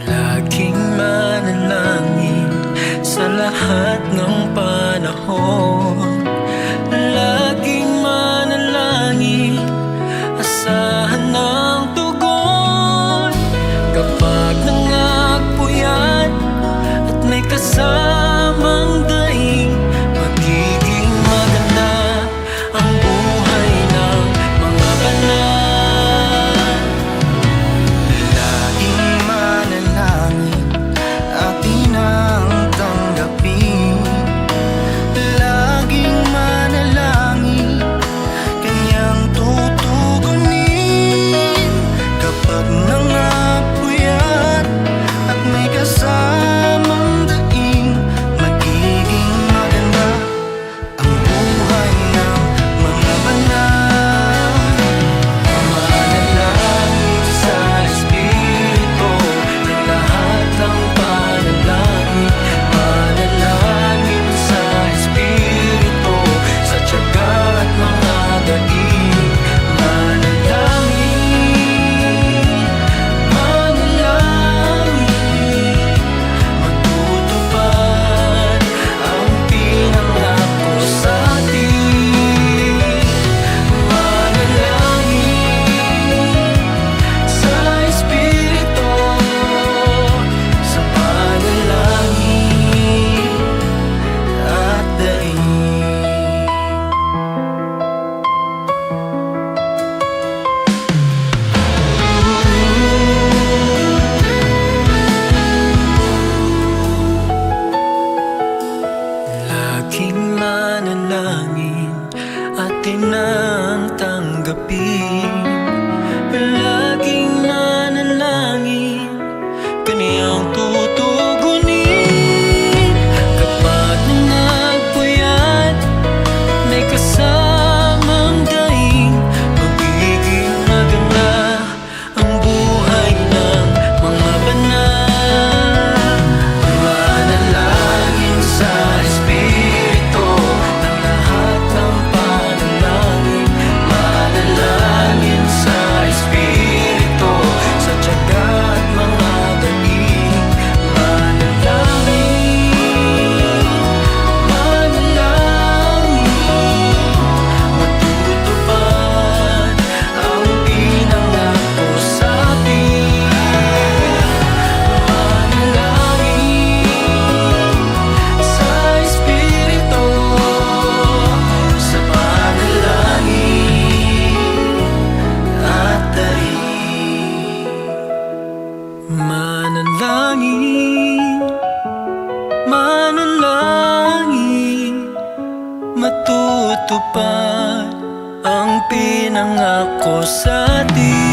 Laging manalangin sa lahat ng panahon. Laging manalangin, asahan ng tugon. Kapag nangagpuyat at may kasamang daing, magiging maganda ang buhay ng mga banal. Laging manalangin, atin ang tanggapin. Laging manalangin, kanyang tutugunin. Kapag nangapuyat at may kasamang daing, magiging maganda ang buhay ng mga banal. Manalangin sa Espiritu ng lahat ng panalangin. Manalangin sa Espiritu sa tiyaga at mga daing. Manalangin, manalangin, matutupad ang pinangako sa atin. Manalangin sa Espiritu, sa panalangin at daing. Laging manalangin, atin ang tanggapin. Laging manalangin, kaniyang tutugunin. Kapag nagpuyat, may kasamang daing, magiging maganda ang buhay ng mga banal. Manalangin sa Espiritu ng lahat ng panalangin. Manalangin sa Espiritu sa tiyaga at mga daing. Manalangin, manalangin, matutupad ang pinangako sa atin. Manalangin sa Espiritu, sa panalangin at daing. Manalangin, manalangin, matutupad ang pinangako sa atin.